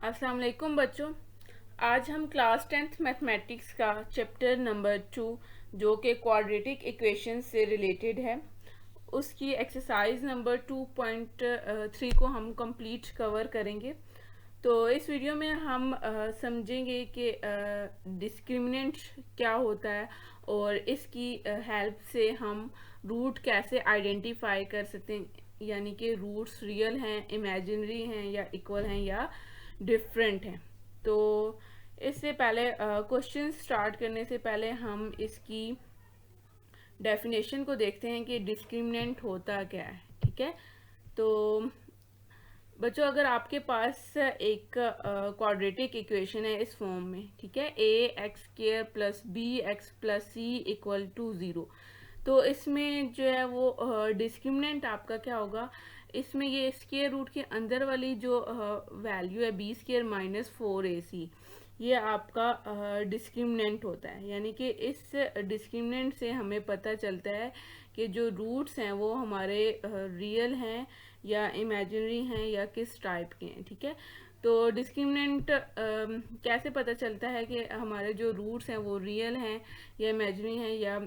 अस्सलाम वालेकुम बच्चों। आज हम क्लास 10th मैथमेटिक्स का चैप्टर नंबर 2 जो कि क्वाड्रेटिक इक्वेशन से रिलेटेड है, उसकी एक्सरसाइज नंबर 2.3 को हम कंप्लीट कवर करेंगे। तो इस वीडियो में हम समझेंगे कि डिस्क्रिमिनेंट क्या होता है और इसकी हेल्प से हम रूट कैसे आइडेंटिफाई कर सकते हैं, यानी कि रूट्स रियल हैं, इमेजिनरी हैं या इक्वल हैं या डिफरेंट हैं। तो इससे पहले क्वेश्चन स्टार्ट करने से पहले हम इसकी डेफिनेशन को देखते हैं कि डिस्क्रिमिनेंट होता क्या है। ठीक है, तो बच्चों अगर आपके पास एक क्वाड्रेटिक इक्वेशन है इस फॉर्म में, ठीक है, a x square plus b x plus c equal to 0, तो इसमें जो है वो डिस्क्रिमिनेंट आपका क्या होगा, इसमें ये स्क्वायर रूट के अंदर वाली जो वैल्यू है बी स्क्वायर माइनस 4ac, ये आपका डिस्क्रिमिनेंट होता है। यानी कि इस डिस्क्रिमिनेंट से हमें पता चलता है कि जो रूट्स हैं वो हमारे रियल हैं या इमेजिनरी हैं या किस टाइप के हैं। ठीक है, तो डिस्क्रिमिनेंट कैसे पता चलता है कि हमारे जो रूट्स हैं वो रियल हैं या इमेजिनरी हैं या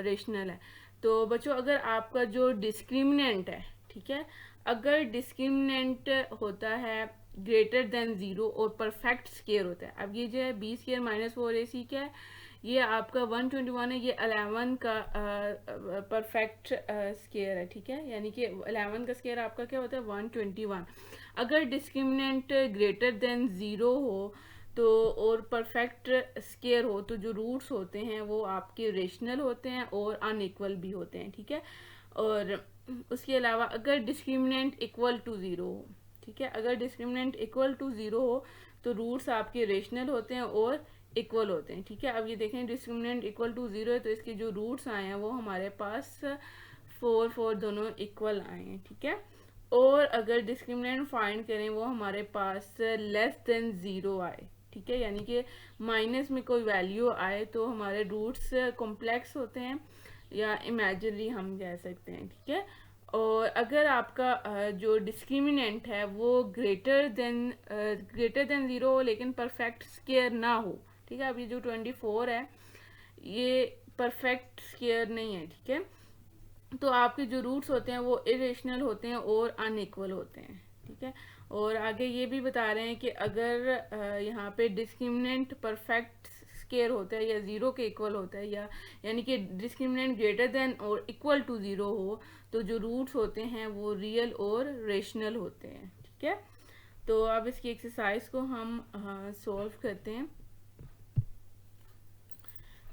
रेशनल है। तो बच्चों अगर आपका जो डिस्क्रिमिनेंट है, ठीक है, अगर डिस्क्रिमिनेंट होता है ग्रेटर देन 0 और परफेक्ट स्क्वायर होता है, अब ये जो है बी स्क्वायर माइनस 4ac क्या है, ये आपका 121 है, ये 11 का परफेक्ट स्क्वायर है। ठीक है, यानी कि 11 का स्क्वायर आपका क्या होता है 121। अगर डिस्क्रिमिनेंट ग्रेटर देन 0 हो तो और परफेक्ट स्क्वायर हो तो जो रूट्स होते हैं वो आपके रेशनल होते हैं और अनइक्वल भी होते हैं। ठीक है, और उसके अलावा अगर डिस्क्रिमिनेंट इक्वल टू 0 हो, ठीक है, अगर डिस्क्रिमिनेंट इक्वल टू 0 हो तो रूट्स आपके रेशनल होते हैं और इक्वल होते हैं। ठीक है, अब ये देखें डिस्क्रिमिनेंट इक्वल टू 0 है तो इसके जो रूट्स आए हैं वो हमारे पास 4 दोनों इक्वल आए हैं। ठीक है, और अगर डिस्क्रिमिनेंट फाइंड करें वो हमारे पास लेस देन 0 आए, ठीक है, यानी कि माइनस में कोई वैल्यू आए तो हमारे रूट्स कॉम्प्लेक्स होते हैं या इमेजिनरी हम कह सकते हैं। ठीक है, और अगर आपका जो डिस्क्रिमिनेंट है वो ग्रेटर देन 0 हो लेकिन परफेक्ट स्क्वायर ना हो, ठीक है, अब ये जो 24 है ये परफेक्ट स्क्वायर नहीं है। ठीक है, तो आपके जो रूट्स होते हैं वो इरेशनल होते हैं और अनइक्वल होते हैं। ठीक है, और आगे ये भी बता रहे हैं कि अगर यहाँ पे डिस्क्रिमिनेंट परफेक्ट स्क्वायर होता है या 0 के इक्वल होता है, या यानी कि डिस्क्रिमिनेंट ग्रेटर देन और इक्वल टू 0 हो तो जो रूट्स होते हैं वो रियल और रेशनल होते हैं। ठीक है, तो अब इसकी एक्सरसाइज को हम सॉल्व करते हैं।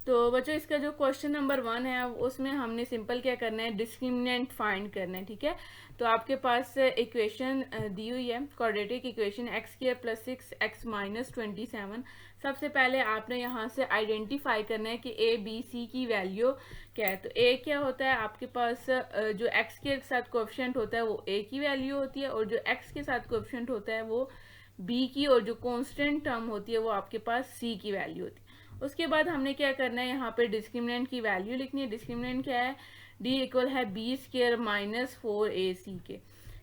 तो बच्चों इसका जो क्वेश्चन नंबर 1 है उसमें हमने सिंपल क्या करना है, डिस्क्रिमिनेंट फाइंड करना है। ठीक है, तो आपके पास इक्वेशन दी हुई है quadratic equation x square plus 6x minus 27। सबसे पहले आपने यहाँ से आइडेंटिफाई करना है कि ए बी सी की वैल्यू क्या है। तो ए क्या होता है, आपके पास जो एक्स के साथ कोएफिशिएंट होता है वो ए की वैल्यू होती है, और जो एक्स के साथ कोएफिशिएंट होता है वो बी की, और जो कांस्टेंट टर्म होती है वो आपके पास सी की वैल्यू होती है। उसके बाद हमने क्या करना है, यहाँ पे डिस्क्रिमिनेंट की वैल्यू लिखनी है। डिस्क्रिमिनेंट क्या है, डी इक्वल है बी स्क्वायर माइनस 4ac के।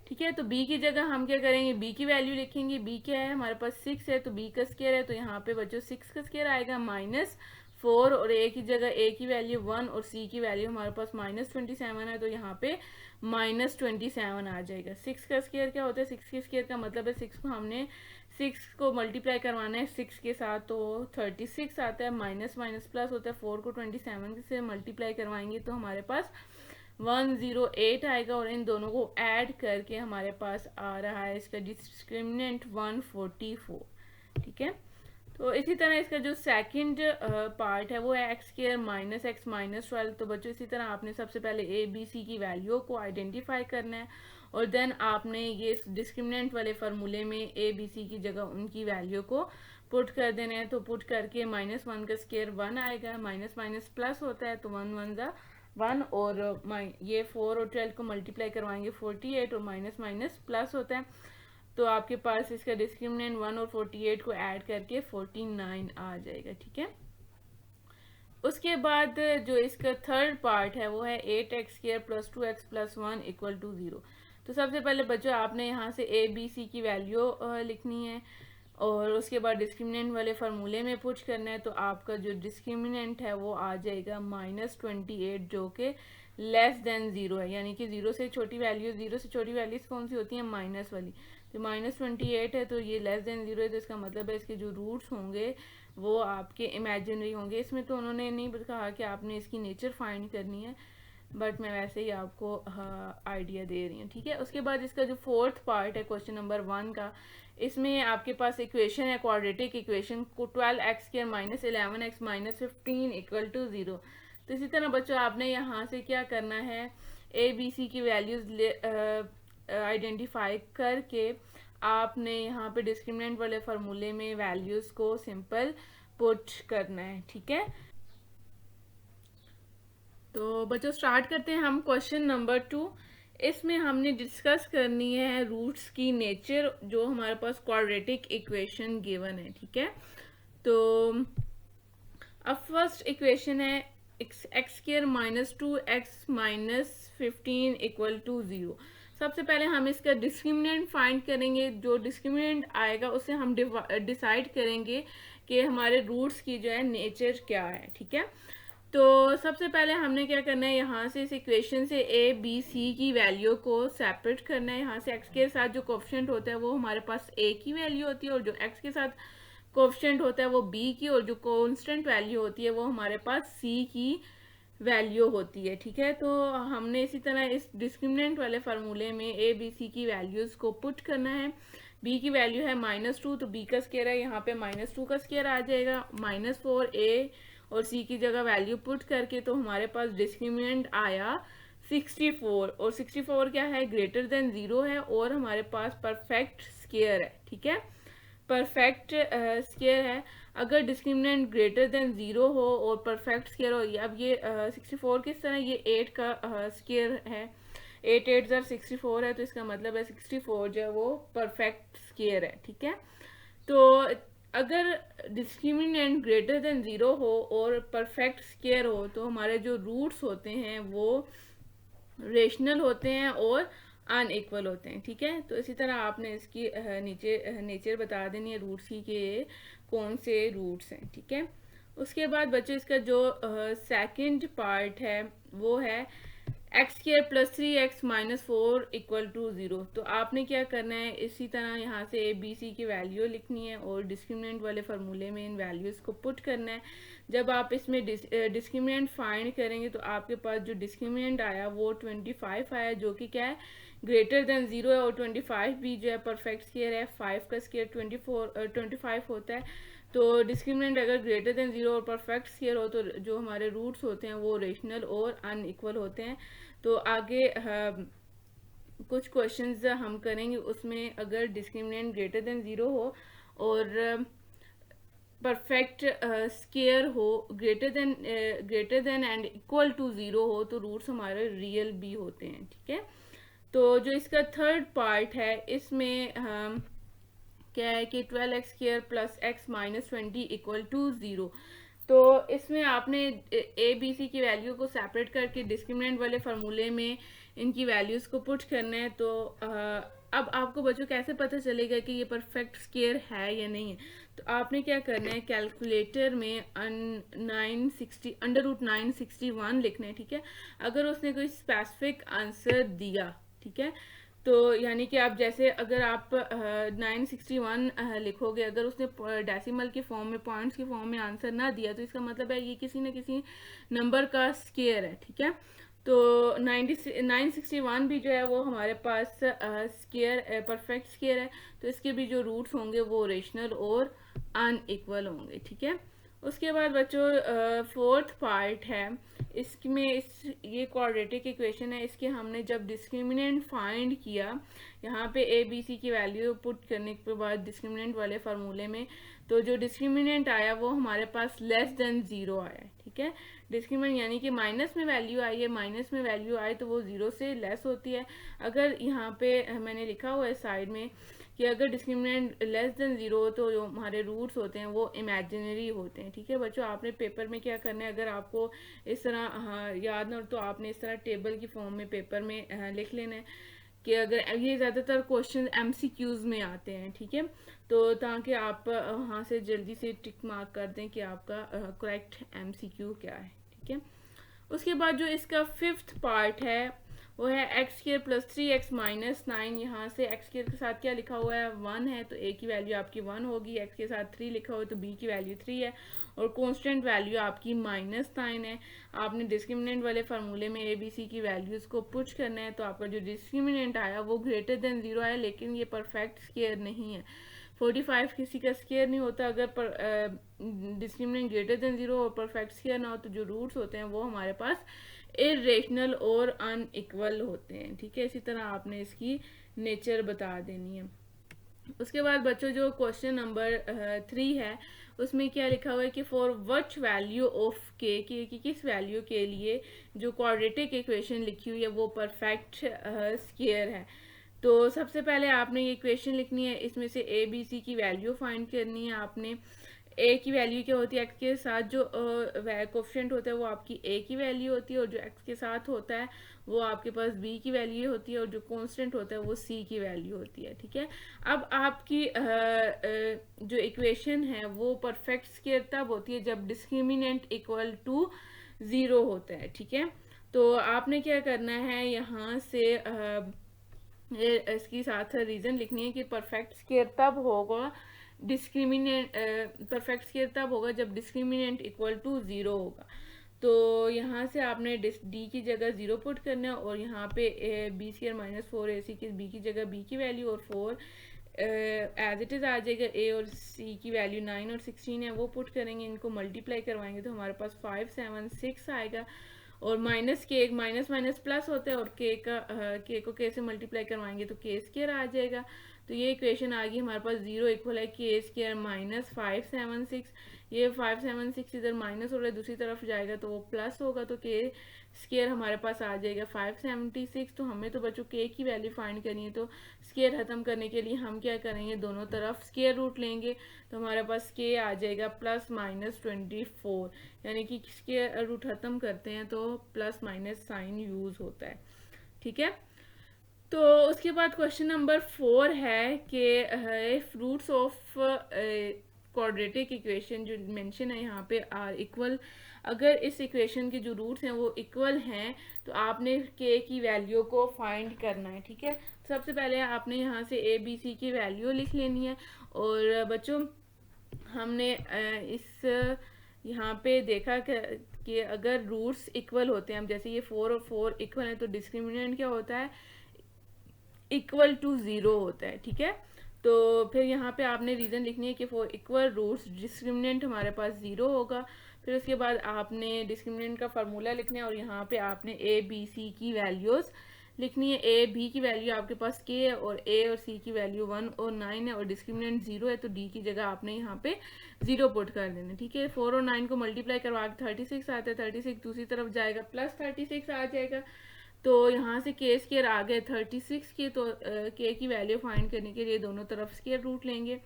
ठीक है, तो b की जगह हम क्या करेंगे, b की वैल्यू लिखेंगे। b क्या है हमारे पास 6 है तो b का स्क्वायर है, तो यहाँ पे बच्चों 6 का स्क्वायर आएगा माइनस 4, और a की जगह a की वैल्यू 1 और c की वैल्यू हमारे पास माइनस 27 है, तो यहाँ पे माइनस 27 आ जाएगा। 6 का स्क्वायर क्या होता है, 6 के स्क्वायर का मतलब है 6 को हमने 6 को मल्टीप्लाई करवाना है 6 के साथ तो 36 आता है, माइनस माइनस प्लस होता है, 4 को 27 से मल्टीप्लाई करवाएंगे तो हमारे पास 108 आएगा, और इन दोनों को ऐड करके हमारे पास आ रहा है इसका डिस्क्रिमिनेंट 144। ठीक है, तो इसी तरह इसका जो सेकंड पार्ट है वो है x square minus x minus 12। तो बच्चों इसी तरह आपने सबसे पहले ए बी सी की वैल्यू को आइडेंटिफाई करना है, और देन आपने ये डिस्क्रिमिनेंट वाले फार्मूले में ए बी सी की जगह उनकी वैल्यू को पुट कर देना है। तो पुट करके माइनस 1 का स्क्वायर 1 आएगा, माइनस माइनस प्लस होता है तो 1 1 ज़ा 1, और ये 4 और 12 को मल्टीप्लाई करवाएंगे 48, और माइनस माइनस प्लस होता है तो आपके पास इसका डिस्क्रिमिनेंट 1 और 48 को ऐड करके 49 आ जाएगा। ठीक है, उसके बाद जो इसका थर्ड पार्ट है वो है 8x square plus 2x plus 1 equal to 0। तो सबसे पहले बच्चों आपने यहाँ से ए बी सी की वैल्यू लिखनी है, और उसके बाद डिस्क्रिमिनेंट वाले फार्मूले में पुट करना है, तो आपका जो डिस्क्रिमिनेंट है वो आ जाएगा -28, जो कि लेस देन ज़ीरो है, यानी कि ज़ीरो से छोटी वैल्यूज़ कौन सी होती हैं, माइनस वाली। तो -28 है तो ये लेस देन ज़ीरो है, तो इसका मतलब है इसके जो रूट्स होंगे वो आपके इमेजिनरी होंगे। इसमें तो उन्होंने नहीं कहा कि आपने इसकी नेचर फाइंड करनी है, बट मैं वैसे ही आपको आइडिया दे रही हूँ, ठीक है। उसके बाद इसका जो फोर्थ पार्ट है क्वेश्चन नंबर 1 का, इसमें आपके पास इक्वेशन है, क्वाड्रेटिक इक्वेशन को 12x² - 11x - 15 = 0। तो इसी तरह बच्चों आपने यहाँ से क्या करना है, ए बी सी की वैल्यूज़ आइडेंटिफाई करके आपने यहाँ पे डिस्क्रिमिनेंट वाले फार्मूले में वैल्यूज़ को सिंपल पुट करना है, ठीक है। तो बच्चों स्टार्ट करते हैं हम क्वेश्चन नंबर 2। इसमें हमने डिस्कस करनी है रूट्स की नेचर, जो हमारे पास क्वाड्रेटिक इक्वेशन गिवन है, ठीक है। तो अब फर्स्ट इक्वेशन है x² - 2x - 15 = 0। सबसे पहले हम इसका डिस्क्रिमिनेंट फाइंड करेंगे। जो डिस्क्रिमिनेंट आएगा उसे हम डिसाइड करेंगे कि हमारे रूट्स की जो है नेचर क्या है, ठीक है। तो सबसे पहले हमने क्या करना है, यहाँ से इस इक्वेशन से ए बी सी की वैल्यू को सेपरेट करना है। यहाँ से x के साथ जो कोफिशिएंट होता है वो हमारे पास a की वैल्यू होती है, और जो x के साथ कोफिशिएंट होता है वो b की, और जो कांस्टेंट वैल्यू होती है वो हमारे पास c की वैल्यू होती है, ठीक है। तो हमने इसी तरह इस डिस्क्रिमिनेंट वाले फार्मूले में a b c की वैल्यूज़ को पुट करना है। b की वैल्यू है -2, तो b का स्क्वायर है, यहाँ पे -2 का स्क्वायर आ जाएगा, -4a और c की जगह वैल्यू पुट करके तो हमारे पास डिस्क्रिमिनेंट आया 64, और 64 क्या है, ग्रेटर देन 0 है, और हमारे पास परफेक्ट स्क्वायर है, ठीक है। परफेक्ट स्क्वायर है। अगर डिस्क्रिमिनेंट ग्रेटर देन 0 हो और परफेक्ट स्क्वायर हो, अब ये 64 किस तरह, ये 8 का स्क्वायर है, 8 8 64 है, तो इसका मतलब है 64 जो है वो परफेक्ट स्क्वायर है, ठीक है। तो अगर डिस्क्रिमिनेंट ग्रेटर देन 0 हो और परफेक्ट स्क्वायर हो, तो हमारे जो रूट्स होते हैं वो रेशनल होते हैं और अनइक्वल होते हैं, ठीक है। तो इसी तरह आपने इसकी नीचे नेचर बता देनी है रूट्स की कि कौन से रूट्स हैं, ठीक है। उसके बाद बच्चों इसका जो सेकंड पार्ट है वो है x² + 3x - 4 = 0। तो आपने क्या करना है, इसी तरह यहाँ से a b c की वैल्यू लिखनी है और डिस्क्रिमिनेंट वाले फार्मूले में इन वैल्यूज़ को पुट करना है। जब आप इसमें डिस्क्रिमिनेंट फाइंड करेंगे तो आपके पास जो डिस्क्रिमिनेंट आया वो 25 आया, जो कि क्या है, ग्रेटर देन 0 है, और 25 भी जो है परफेक्ट स्क्वायर है, 5 का स्क्वायर 25 होता है। तो डिस्क्रिमिनेंट अगर ग्रेटर देन 0 और परफेक्ट स्क्वायर हो तो जो हमारे रूट्स होते हैं वो रेशनल और अनइक्वल होते हैं। तो आगे कुछ क्वेश्चंस हम करेंगे, उसमें अगर डिस्क्रिमिनेंट ग्रेटर देन 0 हो और परफेक्ट स्क्वायर हो, greater than and equal to 0 हो, तो रूट्स हमारे रियल भी होते हैं, ठीक है। तो जो इसका थर्ड पार्ट है इसमें क्या है कि 12x² + x - 20 = 0। तो इसमें आपने ए बी सी की वैल्यू को सेपरेट करके डिस्क्रिमिनेंट वाले फार्मूले में इनकी वैल्यूज़ को पुट करना है। तो अब आपको बच्चों कैसे पता चलेगा कि ये परफेक्ट स्क्वायर है या नहीं है, तो आपने क्या करना है, कैलकुलेटर में 961 लिखना है, ठीक है। अगर उसने कोई स्पेसिफिक आंसर दिया, ठीक है, तो यानी कि आप जैसे अगर आप 961 लिखोगे, अगर उसने डेसिमल के फॉर्म में, पॉइंट्स के फॉर्म में आंसर ना दिया, तो इसका मतलब है ये किसी न किसी नंबर का स्क्वायर है, ठीक है। तो 961 भी जो है वो हमारे पास स्क्वायर, परफेक्ट स्क्वायर है, तो इसके भी जो रूट्स होंगे वो रेशनल और अनइक्वल होंगे, ठीक है। उसके बाद बच्चों फोर्थ पार्ट है, इसमें ये क्वाड्रेटिक इक्वेशन है, इसके हमने जब डिस्क्रिमिनेंट फाइंड किया, यहाँ पे ए बी सी की वैल्यू पुट करने के बाद डिस्क्रिमिनेंट वाले फार्मूले में, तो जो डिस्क्रिमिनेंट आया वो हमारे पास लेस देन 0 आया, ठीक है। डिस्क्रिमिनेंट यानी कि माइनस में वैल्यू आई है, माइनस में वैल्यू आई तो वो 0 से लेस होती है। अगर यहाँ पे मैंने लिखा हुआ है साइड में कि अगर डिस्क्रिमिनेंट लेस देन 0 हो तो जो हमारे रूट्स होते हैं वो इमेजिनरी होते हैं, ठीक है। बच्चों आपने पेपर में क्या करना है, अगर आपको इस तरह याद ना हो तो आपने इस तरह टेबल की फॉर्म में पेपर में लिख लेना है कि अगर ये ज़्यादातर क्वेश्चन MCQs में आते हैं, ठीक है, तो ताकि आप वहाँ से जल्दी से टिक मार्क कर दें कि आपका करेक्ट MCQ क्या है, ठीक है। उसके बाद जो इसका 5th पार्ट है वो है एक्स स्क्वायर प्लस 3x-9। यहाँ से एक्स स्क्वायर के साथ क्या लिखा हुआ है, 1 है, तो ए की वैल्यू आपकी 1 होगी। एक्स के साथ 3 लिखा हुआ है तो बी की वैल्यू 3 है, और कांस्टेंट वैल्यू आपकी -9 है। आपने डिस्क्रिमिनेंट वाले फार्मूले में ए बी सी की वैल्यूज़ को पुट करना है, तो आपका जो डिस्क्रिमिनेंट आया वो ग्रेटर देन 0 आया, लेकिन ये परफेक्ट स्क्वायर नहीं है। 45 किसी का स्क्वायर नहीं होता अगर डिस्क्रिमिनेंट ग्रेटर देन 0 और परफेक्ट स्क्वायर ना हो, तो जो रूट्स होते हैं वो हमारे पास इरेशनल और अनइक्वल होते हैं, ठीक है। इसी तरह आपने इसकी नेचर बता देनी है। उसके बाद बच्चों जो क्वेश्चन नंबर 3 है उसमें क्या लिखा हुआ है कि फॉर व्हिच वैल्यू ऑफ के, की किस वैल्यू के लिए जो क्वाड्रेटिक इक्वेशन लिखी हुई है वो परफेक्ट स्क्वायर है। तो सबसे पहले आपने ये इक्वेशन लिखनी है, इसमें से ए बी सी की वैल्यू फाइंड करनी है आपने। ए की वैल्यू क्या होती है, एक्स के साथ जो कोफिशिएंट होता है वो आपकी ए की वैल्यू होती है, और जो एक्स के साथ होता है वो आपके पास बी की वैल्यू होती है, और जो कांस्टेंट होता है वो सी की वैल्यू होती है, ठीक है। अब आपकी जो इक्वेशन है वो परफेक्ट स्क्वायर तब होती है जब डिस्क्रिमिनेंट इक्वल टू 0 होता है, ठीक है। तो आपने क्या करना है, यहाँ से इसकी साथ रीज़न लिखनी है कि परफेक्ट स्क्वायर तब होगा डिस्क्रिमिनेंट परफेक्ट स्क्वायर तब होगा जब डिस्क्रिमिनेंट इक्वल टू 0 होगा। तो यहाँ से आपने डी की जगह 0 पुट करना है, और यहाँ पे बी स्क्वायर -4ac की बी की जगह बी की वैल्यू और 4 एज इट इज़ आ जाएगा। ए और सी की वैल्यू 9 और 16 है वो पुट करेंगे, इनको मल्टीप्लाई करवाएंगे तो हमारे पास 576 आएगा। और माइनस के एक माइनस माइनस प्लस होता है, और के को के से मल्टीप्लाई करवाएंगे तो के स्क्वायर आ जाएगा। तो ये इक्वेशन आ गई हमारे पास 0 इक्वल है के स्क्वायर -576। ये 576 इधर माइनस हो रहा है, दूसरी तरफ जाएगा तो वो प्लस होगा, तो के स्क्वायर हमारे पास आ जाएगा 576। तो हमें तो बच्चों के की वैल्यू फाइंड करनी है, तो स्क्वायर खत्म करने के लिए हम क्या करेंगे, दोनों तरफ स्क्वायर रूट लेंगे, तो हमारे पास के आ जाएगा +-24, यानी कि स्क्वायर रूट खत्म करते हैं तो प्लस माइनस साइन यूज होता है, ठीक है। तो उसके बाद क्वेश्चन नंबर 4 है कि if roots of quadratic equation जो मेंशन है यहाँ पे आर इक्वल, अगर इस इक्वेशन के जो रूट्स हैं वो इक्वल हैं तो आपने के की वैल्यू को फाइंड करना है, ठीक है। सबसे पहले आपने यहाँ से ए बी सी की वैल्यू लिख लेनी है। और बच्चों हमने इस यहाँ पे देखा कि अगर रूट्स इक्वल होते हैं, जैसे ये 4 और 4 इक्वल है तो डिस्क्रिमिनेंट क्या होता है, इक्वल टू 0 होता है, ठीक है। तो फिर यहाँ पे आपने रीज़न लिखनी है कि फॉर इक्वल रूट्स डिस्क्रिमिनेंट हमारे पास 0 होगा। फिर उसके बाद आपने डिस्क्रिमिनेंट का फार्मूला लिखना है, और यहाँ पे आपने ए बी सी की वैल्यूज़ लिखनी है। ए बी की वैल्यू आपके पास के है, और ए और सी की वैल्यू 1 और 9 है, और डिस्क्रिमिनेंट 0 है, तो डी की जगह आपने यहाँ पे 0 पुट कर देना, ठीक है। 4 और 9 को मल्टीप्लाई करवा के 36 आता है, 36 दूसरी तरफ जाएगा +36 आ जाएगा। तो यहाँ से के स्क्वायर आ गए 36 के, तो के की वैल्यू फाइंड करने के लिए दोनों तरफ स्क्वायर रूट लेंगे,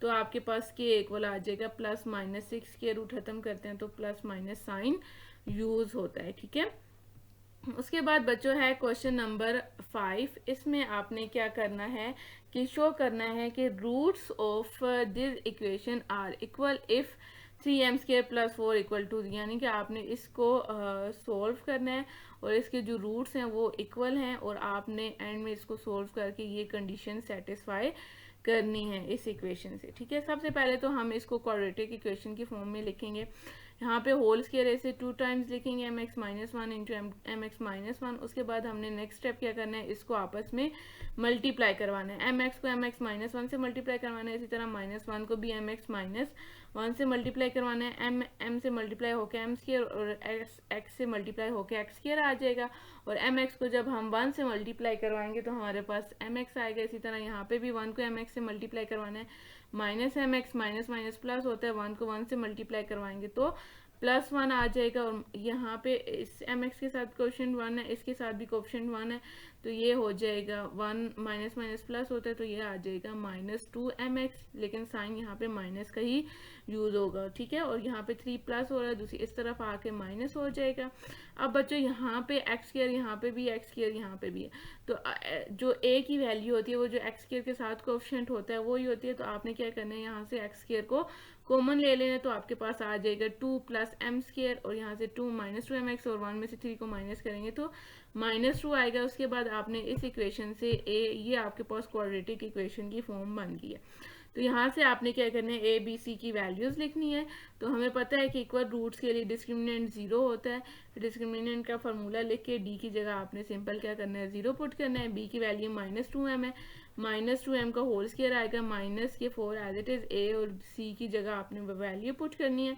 तो आपके पास के इक्वल आ जाएगा +-6। स्क्वायर रूट खत्म करते हैं तो प्लस माइनस साइन यूज होता है, ठीक है। उसके बाद बच्चों है क्वेश्चन नंबर 5। इसमें आपने क्या करना है कि शो करना है कि roots of this equation are equal if 3m² + 4 = 2, यानी कि आपने इसको सॉल्व करना है और इसके जो रूट्स हैं वो इक्वल हैं, और आपने एंड में इसको सॉल्व करके ये कंडीशन सेटिस्फाई करनी है इस इक्वेशन से, ठीक है। सबसे पहले तो हम इसको क्वाड्रेटिक इक्वेशन की फॉर्म में लिखेंगे। यहाँ पे होल स्क्वायर ऐसे 2 टाइम्स लिखेंगे mx - 1 इंटू mx - 1। उसके बाद हमने नेक्स्ट स्टेप क्या करना है, इसको आपस में मल्टीप्लाई करवाना है। mx को mx - 1 से मल्टीप्लाई करवाना है, इसी तरह -1 को भी mx - 1 से मल्टीप्लाई करवाना है। m से मल्टीप्लाई होकर m² और x से मल्टीप्लाई होकर x² आ जाएगा, और mx को जब हम 1 से मल्टीप्लाई करवाएंगे तो हमारे पास mx आएगा। इसी तरह यहाँ पे भी 1 को mx से मल्टीप्लाई करवाना है, -mx माइनस माइनस प्लस होता है, 1 को 1 से मल्टीप्लाई करवाएंगे तो +1 आ जाएगा, और यहाँ पे इस mx के साथ कोएफिशिएंट 1 है, इसके साथ भी कोएफिशिएंट 1 है, तो ये हो जाएगा 1 माइनस माइनस प्लस होता है, तो ये आ जाएगा -2mx, लेकिन साइन यहाँ पे माइनस का ही यूज होगा, ठीक है। और यहाँ पे 3 प्लस हो रहा है, दूसरी इस तरफ आके माइनस हो जाएगा। अब बच्चों यहाँ पे एक्स स्क्वायर, यहाँ पे भी एक्स स्क्वायर, यहाँ पे भी है, तो जो a की वैल्यू होती है वो जो एक्स स्क्वायर के साथ कोएफिशिएंट होता है वो ही होती है। तो आपने क्या करना है, यहाँ से एक्स स्क्वायर को कॉमन ले लेना, तो आपके पास आ जाएगा 2 + m², और यहाँ से 2 - 2mx, और 1 में से 3 को माइनस करेंगे तो -2 आएगा। उसके बाद आपने इस इक्वेशन से ये आपके पास क्वाड्रेटिक इक्वेशन की फॉर्म बन गई है। तो यहाँ से आपने क्या करना है, ए बी सी की वैल्यूज लिखनी है। तो हमें पता है कि इक्वल रूट्स के लिए डिस्क्रिमिनेंट 0 होता है। डिस्क्रिमिनेंट का फार्मूला लिख के डी की जगह आपने सिंपल क्या करना है, 0 पुट करना है। बी की वैल्यू -2m है, -2m का होल स्क्वायर आएगा माइनस के 4 एज इट इज। ए और सी की जगह आपने वैल्यू पुट करनी है।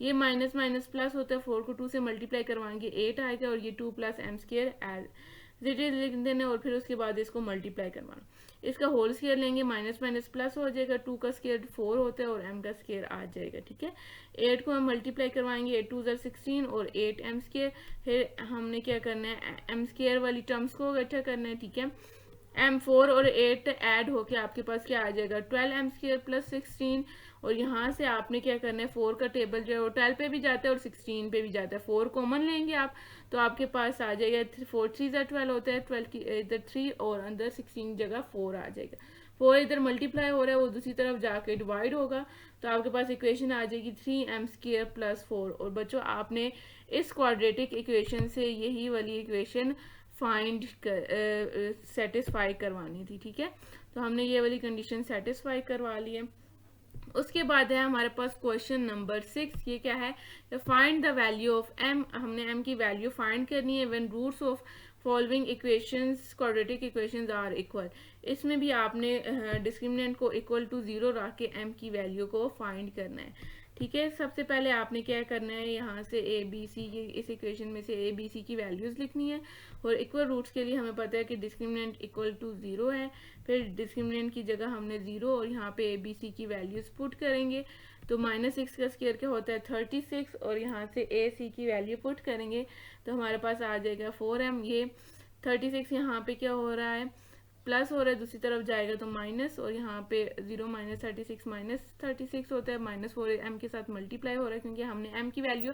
ये माइनस माइनस प्लस होता है, 4 को 2 से मल्टीप्लाई करवाएंगे 8 आएगा, और ये 2 + m² एज इट इज लिख देना, और फिर उसके बाद इसको मल्टीप्लाई करवाना। इसका होल स्क्वायर लेंगे, माइनस माइनस प्लस हो जाएगा, 2 का स्क्वायर 4 होता है, और m का स्क्वायर आ जाएगा, ठीक है। 8 को हम मल्टीप्लाई करवाएंगे, 8 2 16, और 8m²। फिर हमने क्या करना है, m² वाली टर्म्स को इकट्ठा करना है, ठीक है। m4 और 8 ऐड होके आपके पास क्या आ जाएगा, 12m² + 16, और यहाँ से आपने क्या करना है, 4 का टेबल जो है वो 12 पे भी जाता है और 16 पे भी जाता है। 4 कॉमन लेंगे आप, तो आपके पास आ जाएगा 4 3 12 होता है, 12 की इधर 3 और अंदर 16 जगह 4 आ जाएगा। 4 इधर मल्टीप्लाई हो रहा है, वो दूसरी तरफ जाके डिवाइड होगा, तो आपके पास इक्वेशन आ जाएगी 3m² + 4। और बच्चों आपने इस क्वाड्रेटिक इक्वेशन से यही वाली इक्वेशन फाइंड सेटिस्फाई करवानी थी, ठीक है। तो हमने ये वाली कंडीशन सेटिस्फाई करवा ली है। उसके बाद है हमारे पास क्वेश्चन नंबर 6। ये क्या है, find the value of m। हमने m की वैल्यू फाइंड करनी है when roots of following equations quadratic equations are equal. इसमें भी आपने डिस्क्रिमिनेंट को इक्वल टू 0 रख के m की वैल्यू को फाइंड करना है, ठीक है। सबसे पहले आपने क्या करना है, यहाँ से ए बी सी की, इस इक्वेशन में से ए बी सी की वैल्यूज लिखनी है। और इक्वल रूट्स के लिए हमें पता है कि डिस्क्रिमिनेंट इक्वल टू 0 है, फिर डिस्क्रिमिनेंट की जगह हमने 0 और यहाँ पे ए बी सी की वैल्यूज पुट करेंगे। तो -6 का स्क्वायर क्या होता है, 36, और यहाँ से ए सी की वैल्यू पुट करेंगे तो हमारे पास आ जाएगा 4m। ये 36 यहाँ पे क्या हो रहा है, प्लस हो रहा है, दूसरी तरफ जाएगा तो माइनस, और यहाँ पे 0 - 36 -36 होता है, -4 m के साथ मल्टीप्लाई हो रहा है, क्योंकि हमने m की वैल्यू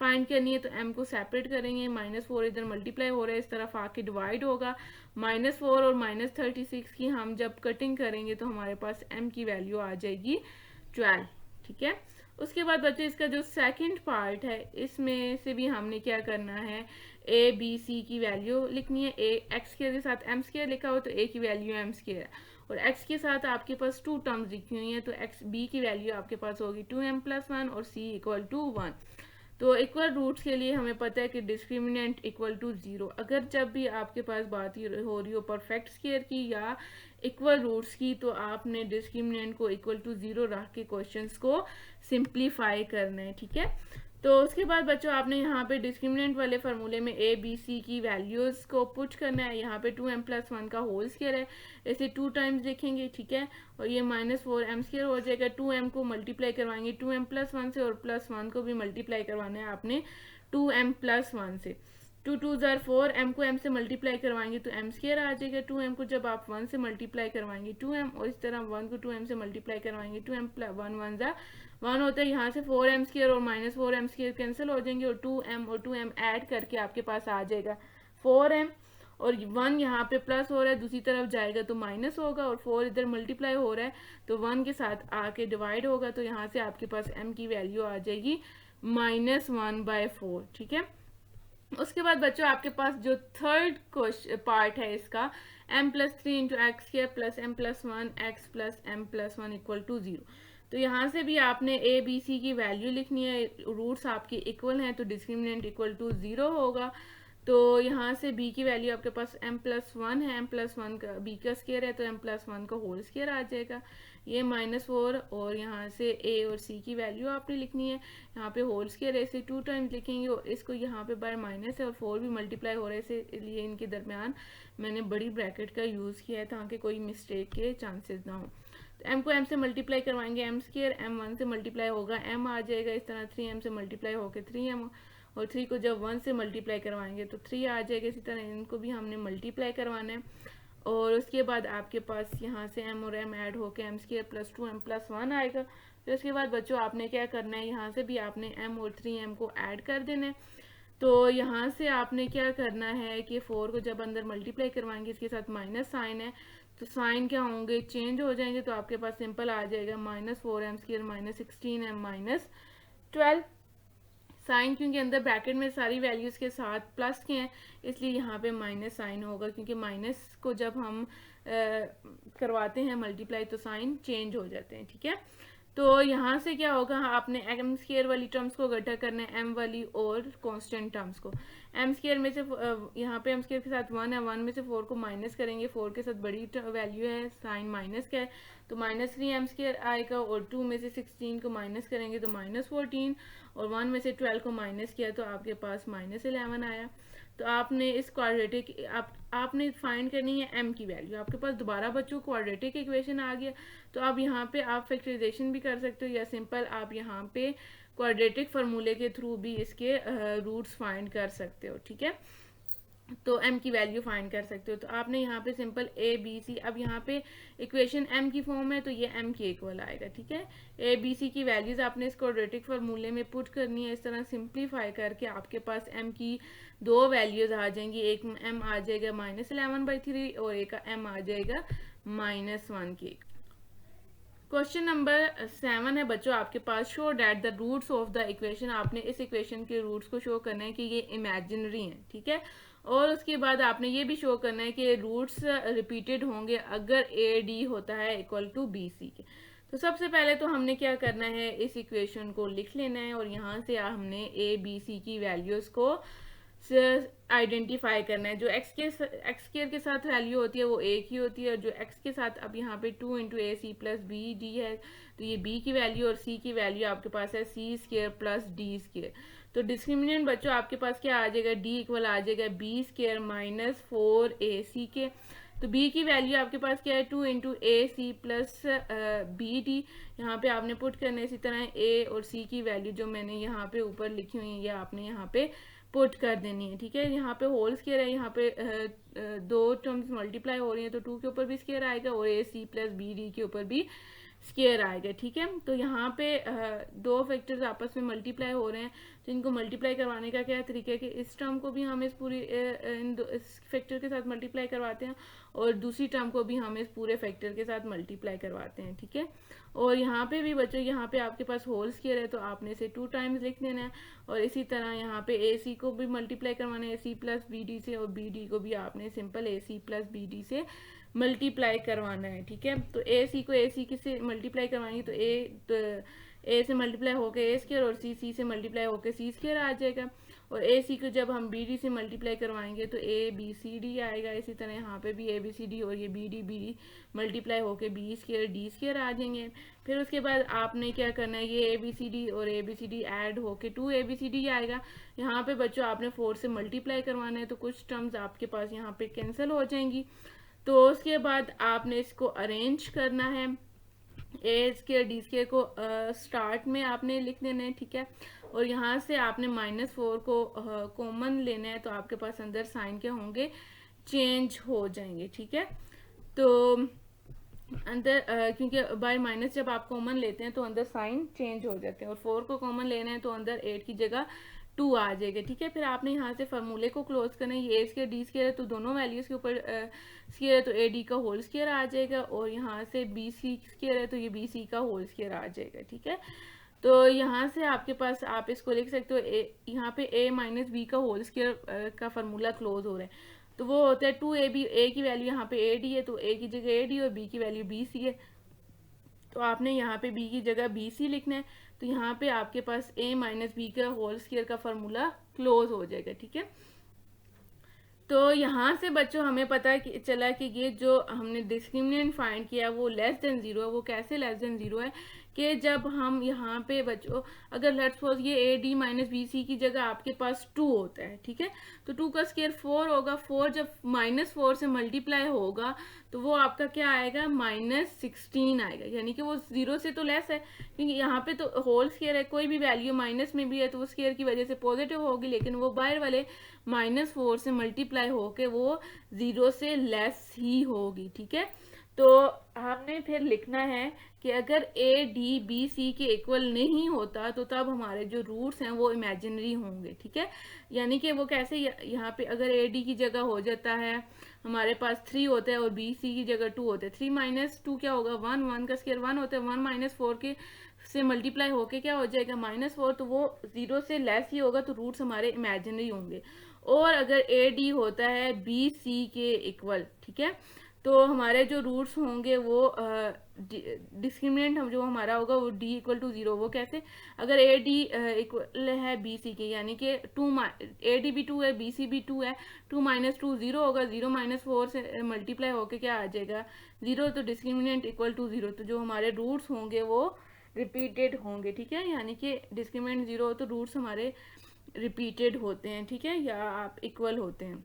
फाइंड करनी है। तो m को सेपरेट करेंगे, -4 इधर मल्टीप्लाई हो रहा है, इस तरफ आके डिवाइड होगा। -4 और -36 की हम जब कटिंग करेंगे तो हमारे पास m की वैल्यू आ जाएगी 12, ठीक है। उसके बाद बच्चे इसका जो सेकंड पार्ट है, इसमें से भी हमने क्या करना है, ए बी सी की वैल्यू लिखनी है। ए एक्स के साथ m² लिखा हो तो a की वैल्यू m² है, और x के साथ आपके पास 2 टर्म्स लिखी हुई हैं, तो x b की वैल्यू आपके पास होगी 2m + 1 और c = 1। तो इक्वल रूट्स के लिए हमें पता है कि डिस्क्रिमिनेंट इक्वल टू 0। अगर जब भी आपके पास बात हो रही हो परफेक्ट स्क्वायर की या इक्वल रूट्स की, तो आपने डिस्क्रिमिनेंट को इक्वल टू 0 रख के क्वेश्चंस को सिंप्लीफाई करना है, ठीक है। तो उसके बाद बच्चों आपने यहाँ पे डिस्क्रिमिनेंट वाले फार्मूले में ए बी सी की वैल्यूज को पुट करना है। यहाँ पे 2m + 1 का होल स्क्वायर है, इसे 2 टाइम्स लिखेंगे, ठीक है। और ये -4m² हो जाएगा। 2m को मल्टीप्लाई करवाएंगे 2m + 1 से, और +1 को भी मल्टीप्लाई करवाना है आपने 2m + 1 से। 2 2 4, m को m से मल्टीप्लाई करवाएंगे तो m² आ जाएगा। 2m को जब आप 1 से मल्टीप्लाई करवाएंगे 2m, और इस तरह 1 को 2m से मल्टीप्लाई करवाएंगे 2m + 1 1 1 होता है। यहाँ से 4m² और -4m² कैंसिल हो जाएंगे, और 2m और 2m ऐड करके आपके पास आ जाएगा 4m, और 1 यहाँ पे प्लस हो रहा है, दूसरी तरफ जाएगा तो माइनस होगा, और 4 इधर मल्टीप्लाई हो रहा है तो 1 के साथ आके डिवाइड होगा, तो यहाँ से आपके पास m की वैल्यू आ जाएगी -1/4, ठीक है। उसके बाद बच्चों आपके पास जो थर्ड क्वेश्चन पार्ट है इसका, m + 3 × x² + m + 1 x + m + 1 = 0। तो यहाँ से भी आपने ए बी सी की वैल्यू लिखनी है। रूट्स आपके इक्वल हैं तो डिस्क्रिमिनेंट इक्वल टू 0 होगा। तो यहाँ से b की वैल्यू आपके पास m + 1 है, m + 1 का b का स्क्वायर है तो m + 1 का होल स्क्वायर आ जाएगा। ये -4, और यहाँ से a और c की वैल्यू आपने लिखनी है। यहाँ पे होल स्क्वायर है, इसे 2 टाइम्स लिखेंगे, और इसको यहाँ पे बाय माइनस है और 4 भी मल्टीप्लाई हो रहा है, इसलिए इनके दरमियान मैंने बड़ी ब्रैकेट का यूज़ किया है ताकि कोई मिस्टेक के चांसेस ना हो। तो m को m से मल्टीप्लाई करवाएंगे, m स्क्वायर m 1 से मल्टीप्लाई होगा m आ जाएगा, इस तरह 3m से मल्टीप्लाई होकर 3m, और 3 को जब 1 से मल्टीप्लाई करवाएंगे तो 3 आ जाएगा। इसी तरह इनको भी हमने मल्टीप्लाई करवाना है, और उसके बाद आपके पास यहाँ से m और m ऐड होकर m square plus 2m plus 1 आएगा। फिर उसके बाद बच्चों आपने क्या करना है, यहाँ से भी आपने m और 3m को ऐड कर देना है। तो यहाँ से आपने क्या करना है कि 4 को जब अंदर मल्टीप्लाई करवाएंगे, इसके साथ माइनस साइन है, तो साइन क्या होंगे, चेंज हो जाएंगे। तो आपके पास सिंपल आ जाएगा -4m² minus 16m minus 12। Sign क्योंकि अंदर ब्रैकेट में सारी वैल्यूज के साथ प्लस के हैं, इसलिए यहाँ पे माइनस साइन होगा, क्योंकि माइनस को जब हम करवाते हैं मल्टीप्लाई तो साइन चेंज हो जाते हैं। ठीक है, तो यहाँ से क्या होगा, आपने m स्क्वायर वाली टर्म्स को इकट्ठा करना है, m वाली और कांस्टेंट टर्म्स को। m स्क्वायर में से यहाँ पे m स्क्वायर के साथ 1 है, 1 में से 4 को माइनस करेंगे, 4 के साथ बड़ी वैल्यू है, साइन माइनस का है, तो -3m² आएगा, और 2 में से 16 को माइनस करेंगे तो -14, और 1 में से 12 को माइनस किया तो आपके पास -11 आया। तो आपने इस क्वाड्रेटिक आपने फाइंड करनी है m की वैल्यू। आपके पास दोबारा बच्चों क्वाड्रेटिक इक्वेशन आ गया, तो अब यहाँ पे आप फैक्टराइजेशन भी कर सकते हो, या सिंपल आप यहाँ पे क्वाड्रेटिक फार्मूले के थ्रू भी इसके रूट्स फाइंड कर सकते हो। ठीक है, तो m की वैल्यू फाइंड कर सकते हो। तो आपने यहाँ पे सिंपल a b c, अब यहाँ पे इक्वेशन m की फॉर्म है तो ये m के इक्वल आएगा। ठीक है, a b c की वैल्यूज आपने इस क्वाड्रेटिक फार्मूले में पुट करनी है, इस तरह सिंप्लीफाई करके आपके पास m की दो वैल्यूज आ जाएंगी, एक m आ जाएगा -11/3 और एक का m आ जाएगा -1 के। क्वेश्चन नंबर 7 है बच्चों आपके पास, show that the roots of the equation. आपने इस इक्वेशन के रूट्स को शो करना है कि ये इमेजिनरी हैं। ठीक है, और उसके बाद आपने ये भी शो करना है कि रूट्स रिपीटेड होंगे अगर ए डी होता है इक्वल टू बी सी के। तो सबसे पहले तो हमने क्या करना है, इस इक्वेशन को लिख लेना है, और यहाँ से हमने ए बी सी की वैल्यूज को आइडेंटिफाई करना है। जो एक्स स्क्वायर के साथ वैल्यू होती है वो ए की होती है, और जो एक्स के साथ अब यहाँ पे 2 × AC + BD है, तो ये बी की वैल्यू, और सी की वैल्यू आपके पास है C² + D²। तो डिस्क्रिमिनेंट बच्चों आपके पास क्या आ जाएगा, D इक्वल आ जाएगा B² - 4AC के। तो B की वैल्यू आपके पास क्या है, 2 × AC + BD। यहाँ पे आपने पुट करना है। इसी तरह A और C की वैल्यू जो मैंने यहाँ पे ऊपर लिखी हुई है, ये आपने यहाँ पे पुट कर देनी है। ठीक है, यहाँ पे होल स्क्वायर है, यहाँ पे दो टर्म्स मल्टीप्लाई हो रही हैं, तो 2 के ऊपर भी स्क्वायर आएगा और AC + BD के ऊपर भी स्क्वायर आएगा। ठीक है, तो यहाँ पे दो फैक्टर्स आपस में मल्टीप्लाई हो रहे हैं, तो इनको मल्टीप्लाई करवाने का क्या तरीका है कि इस टर्म को भी हम इस पूरी इस फैक्टर के साथ मल्टीप्लाई करवाते हैं, और दूसरी टर्म को भी हम इस पूरे फैक्टर के साथ मल्टीप्लाई करवाते हैं। ठीक है, और यहाँ पे भी बच्चों, यहाँ पे आपके पास होल स्क्वायर है तो आपने इसे 2 टाइम्स लिख देना है, और इसी तरह यहाँ पे AC को भी मल्टीप्लाई करवाना है AC + BD से, और BD को भी आपने सिंपल AC + BD से मल्टीप्लाई करवाना है। ठीक है, तो AC को AC से मल्टीप्लाई करवाएंगे तो A से मल्टीप्लाई होकर A² और C से मल्टीप्लाई होकर C² आ जाएगा, और AC को जब हम BD से मल्टीप्लाई करवाएंगे तो ABCD आएगा। इसी तरह यहाँ पे भी ABCD और ये BD मल्टीप्लाई होकर B² D² आ जाएंगे। फिर उसके बाद आपने क्या करना है, ये ABCD और ABCD ऐड होके 2ABCD आएगा। यहाँ पे बच्चों आपने 4 से मल्टीप्लाई करवाना है, तो कुछ टर्म्स आपके पास यहाँ पे कैंसिल हो जाएंगी। तो उसके बाद आपने इसको अरेंज करना है, A² D² को स्टार्ट में आपने लिख देना है। ठीक है, और यहाँ से आपने -4 को कॉमन लेना है, तो आपके पास अंदर साइन क्या होंगे, चेंज हो जाएंगे। ठीक है, तो अंदर क्योंकि बाय माइनस जब आप कॉमन लेते हैं तो अंदर साइन चेंज हो जाते हैं, और 4 को कॉमन लेना है तो अंदर 8 की जगह 2 आ जाएगा। ठीक है, फिर आपने यहाँ से फार्मूले को क्लोज करना है, ये A² D² है तो दोनों वैल्यूज के ऊपर स्क्वायर है तो AD का होल स्क्वायर आ जाएगा, और यहाँ से BC² है तो ये BC का होल स्क्वायर आ जाएगा। ठीक है, तो यहाँ से आपके पास आप इसको लिख सकते हो, यहाँ पे A - B का होल स्क्वायर का फार्मूला क्लोज हो रहा है, तो वो होता है 2AB। A की वैल्यू यहाँ पे AD है तो A की जगह AD, और B की वैल्यू BC है तो आपने यहाँ पे B की जगह BC लिखना है। तो यहाँ पे आपके पास A - B का होल स्क्वायर का फार्मूला क्लोज हो जाएगा। ठीक है, तो यहाँ से बच्चों हमें पता चला कि ये जो हमने डिस्क्रिमिनेंट फाइंड किया वो लेस देन 0 है। वो कैसे लेस देन 0 है कि जब हम यहाँ पे बच्चों अगर लेट्स सपोज ये a d minus b c की जगह आपके पास 2 होता है, ठीक है, तो 2 का स्क्वायर 4 होगा। 4 जब -4 से मल्टीप्लाई होगा तो वो आपका क्या आएगा, -16 आएगा, यानी कि वो 0 से तो लेस है, क्योंकि यहाँ पे तो होल स्क्वायर है, कोई भी वैल्यू माइनस में भी है तो वो स्क्वायर की वजह से पॉजिटिव होगी, लेकिन वो बाहर वाले -4 से मल्टीप्लाई होके वो 0 से लेस ही होगी, ठीक है। तो हमने फिर लिखना है कि अगर ए डी बी सी के इक्वल नहीं होता तो तब हमारे जो रूट्स हैं वो इमेजिनरी होंगे, ठीक है। यानी कि वो कैसे, यहाँ पे अगर ए डी की जगह हो जाता है हमारे पास 3 होता है और बी सी की जगह 2 होता है, 3 माइनस 2 क्या होगा 1, 1 का स्क्वायर 1 होता है, 1 -4 के से मल्टीप्लाई होके क्या हो जाएगा -4, तो वो 0 से लेस ही होगा, तो रूट्स हमारे इमेजिनरी होंगे। और अगर ए डी होता है बी सी के इक्वल, ठीक है, तो हमारे जो रूट्स होंगे वो डिस्क्रिमिनेंट हम जो हमारा होगा वो डी इक्वल टू 0। वो कैसे, अगर ए डी इक्वल है बी सी के, यानी कि 2 ए डी भी 2 है बी सी भी 2 है, 2 - 2 0 होगा, 0 -4 से मल्टीप्लाई होके क्या आ जाएगा 0, तो डिस्क्रिमिनेंट इक्वल टू 0, तो जो हमारे रूट्स होंगे वो रिपीटेड होंगे, ठीक है, यानी कि डिस्क्रिमिनेंट 0 हो तो रूट्स हमारे रिपीटेड होते हैं, ठीक है, या आप इक्वल होते हैं।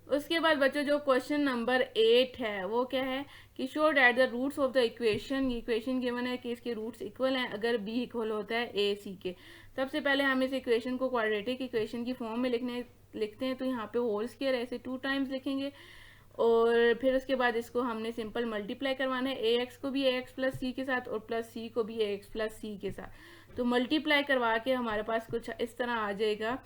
उसके बाद बच्चों जो क्वेश्चन नंबर 8 है वो क्या है कि show that the roots of the equation, ये इक्वेशन गिवन है कि इसके रूट्स इक्वल हैं अगर बी इक्वल होता है ए सी के। सबसे पहले हम इस इक्वेशन को क्वाड्रेटिक इक्वेशन की फॉर्म में लिखते हैं, तो यहाँ पे होल स्क्वायर ऐसे 2 टाइम्स लिखेंगे और फिर उसके बाद इसको हमने सिंपल मल्टीप्लाई करवाना है, ए एक्स को भी ए एक्स प्लस सी के साथ और प्लस सी को भी ए एक्स प्लस सी के साथ। तो मल्टीप्लाई करवा के हमारे पास कुछ इस तरह आ जाएगा,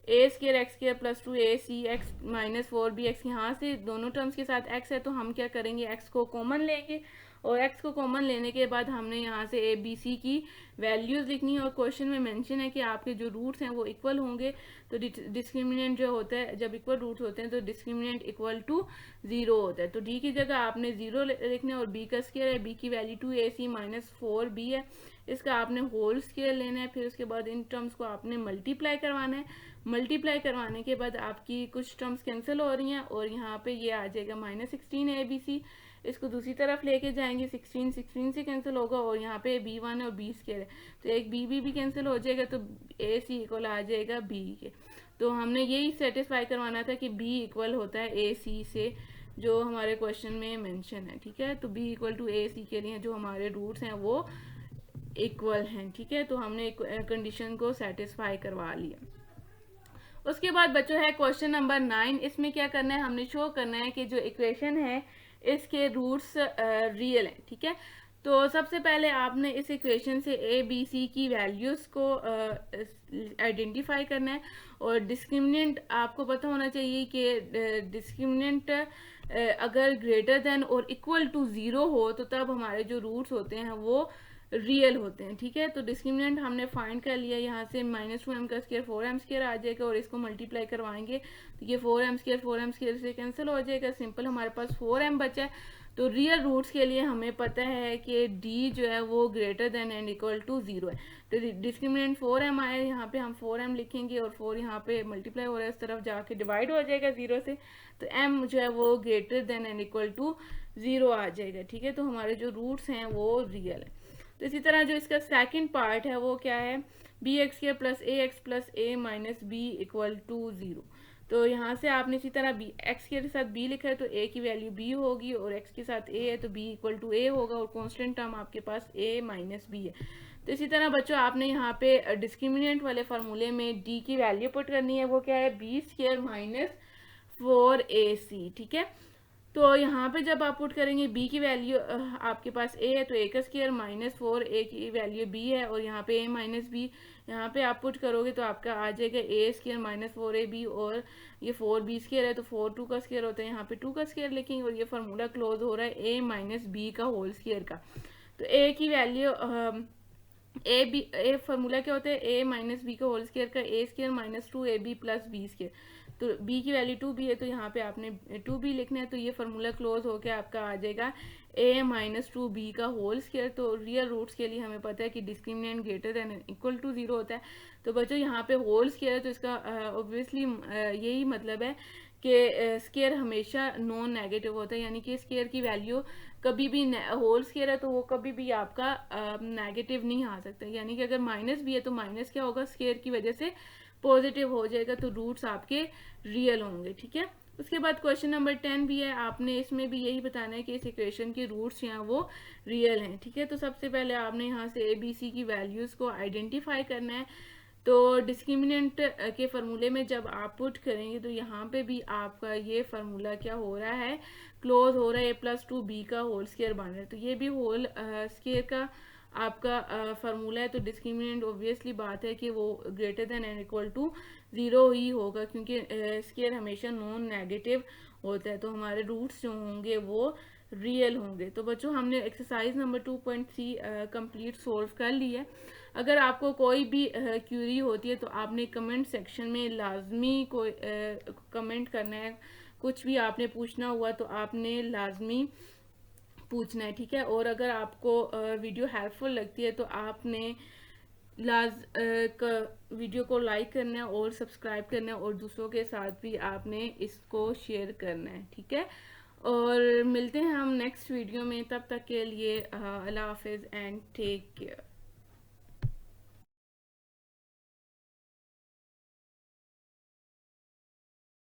ए स्क्र एक्स स्क्र प्लस 2 ए सी एक्स -4 बी एक्स। यहाँ से दोनों टर्म्स के साथ एक्स है तो हम क्या करेंगे, एक्स को कॉमन लेंगे और एक्स को कॉमन लेने के बाद हमने यहाँ से ए बी सी की वैल्यूज लिखनी है। और क्वेश्चन में मेंशन है कि आपके जो रूट्स हैं वो इक्वल होंगे, तो डिस्क्रिमिनेंट जो होता है जब इक्वल रूट्स होते हैं तो डिस्क्रिमिनेंट इक्वल टू 0 होता है। तो डी की जगह आपने 0 लिखना है और बी का स्क्वायर है, बी की वैल्यू 2 ए सी -4 बी है, इसका आपने होल स्क्वायर लेना है। फिर उसके बाद इन टर्म्स को आपने मल्टीप्लाई करवाना है, मल्टीप्लाई करवाने के बाद आपकी कुछ टर्म्स कैंसिल हो रही हैं और यहाँ पे ये आ जाएगा -16 ए बी सी। इसको दूसरी तरफ लेके जाएंगे, 16 से कैंसिल होगा और यहाँ पे b1 और b स्क्वायर है तो एक भी कैंसिल हो जाएगा, तो ए सी इक्वल आ जाएगा b के। तो हमने यही सेटिस्फाई करवाना था कि b इक्वल होता है ए सी से, जो हमारे क्वेश्चन में मेंशन है, ठीक है। तो b इक्वल टू ए सी के लिए जो हमारे रूट्स हैं वो इक्वल हैं, ठीक है। तो हमने कंडीशन को सेटिस्फाई करवा लिया। उसके बाद बच्चों है क्वेश्चन नंबर 9। इसमें क्या करना है, हमने शो करना है कि जो इक्वेशन है इसके रूट्स रियल हैं, ठीक है। तो सबसे पहले आपने इस इक्वेशन से ए बी सी की वैल्यूज को आइडेंटिफाई करना है और डिस्क्रिमिनेंट आपको पता होना चाहिए कि डिस्क्रिमिनेंट अगर ग्रेटर देन और इक्वल टू 0 हो तो तब हमारे जो रूट्स होते हैं वो रियल होते हैं, ठीक है। तो डिस्क्रिमिनेंट हमने फाइंड कर लिया, यहाँ से -2m का स्क्वायर 4m स्क्वायर आ जाएगा और इसको मल्टीप्लाई करवाएंगे तो ये 4m स्क्वायर से कैंसिल हो जाएगा, सिंपल हमारे पास 4m बचा है। तो रियल रूट्स के लिए हमें पता है कि d जो है वो greater than and equal to 0 है, तो डिस्क्रिमिनेंट 4m आया, यहाँ पे हम 4m लिखेंगे और 4 यहाँ पे मल्टीप्लाई हो रहा है, इस तरफ जाके डिवाइड हो जाएगा 0 से, तो m जो है वो greater than and equal to 0 आ जाएगा, ठीक है। तो हमारे जो रूट्स हैं वो रियल है। तो इसी तरह जो इसका सेकंड पार्ट है वो क्या है, b x square plus a minus b equal to 0। तो यहाँ से आपने इसी तरह बी एक्स के साथ बी लिखा है तो ए की वैल्यू बी होगी और एक्स के साथ ए है तो बी इक्वल टू ए होगा और कांस्टेंट टर्म आपके पास ए माइनस बी है। तो इसी तरह बच्चों आपने यहाँ पे डिस्क्रिमिनेंट वाले फार्मूले में डी की वैल्यू पुट करनी है, वो क्या है बी स्क्वायर -4 ए सी, ठीक है। तो यहाँ पे जब आप पुट करेंगे b की वैल्यू आपके पास a है तो a का स्क्वायर -4 a की वैल्यू b है और यहाँ पे a माइनस बी यहाँ पे आप पुट करोगे तो आपका आ जाएगा a स्क्वायर -4ab और ये 4b स्क्वायर है तो 4 2 का स्क्वायर होता है, यहाँ पे 2 का स्क्वायर लिखेंगे और ये फार्मूला क्लोज हो रहा है a माइनस बी का होल स्क्वायर का। तो a की वैल्यू ए फार्मूला क्या होता है a माइनस बी का होल स्क्वायर का a square -2ab plus b square, तो b की वैल्यू 2b है तो यहाँ पे आपने 2b लिखना है, तो ये फार्मूला क्लोज होके आपका आ जाएगा a माइनस 2b का होल स्क्वायर। तो रियल रूट्स के लिए हमें पता है कि discriminant greater than equal to 0 होता है। तो बच्चों यहाँ पे होल स्क्वायर है तो इसका ऑब्वियसली यही मतलब है कि स्क्वायर हमेशा नॉन नेगेटिव होता है, यानी कि स्क्वायर की वैल्यू कभी भी होल स्क्वायर है तो वो कभी भी आपका नेगेटिव नहीं आ सकता, यानी कि अगर माइनस भी है तो माइनस क्या होगा, स्क्वायर की वजह से पॉजिटिव हो जाएगा, तो रूट्स आपके रियल होंगे। ठीक है, उसके बाद क्वेश्चन नंबर 10 भी है, आपने इसमें भी यही बताना है कि इस इक्वेशन के रूट्स यहाँ वो रियल हैं। ठीक है, तो सबसे पहले आपने यहाँ से ABC की वैल्यूज को आइडेंटिफाई करना है। तो डिस्क्रिमिनेंट के फार्मूले में जब आप पुट करेंगे तो यहाँ पे भी आपका ये फार्मूला क्या हो रहा है, क्लोज हो रहा है, a+2b का होल स्क्वायर बन रहा है। तो ये भी होल स्क्वायर का आपका फार्मूला है, तो डिस्क्रिमिनेंट ऑब्वियसली बात है कि वो greater than and equal to 0 ही होगा, क्योंकि स्क्वायर हमेशा नॉन नेगेटिव होता है। तो हमारे रूट्स जो होंगे वो रियल होंगे। तो बच्चों हमने एक्सरसाइज नंबर 2.3 कंप्लीट सोल्व कर ली है। अगर आपको कोई भी क्यूरी होती है तो आपने कमेंट सेक्शन में लाजमी कोई कमेंट करना है, कुछ भी आपने पूछना हुआ तो आपने लाजमी पूछना है। ठीक है, और अगर आपको वीडियो हेल्पफुल लगती है तो आपने वीडियो को लाइक करना है और सब्सक्राइब करना है, और दूसरों के साथ भी आपने इसको शेयर करना है। ठीक है, और मिलते हैं हम नेक्स्ट वीडियो में, तब तक के लिए अल्लाह हाफिज़ एंड टेक केयर।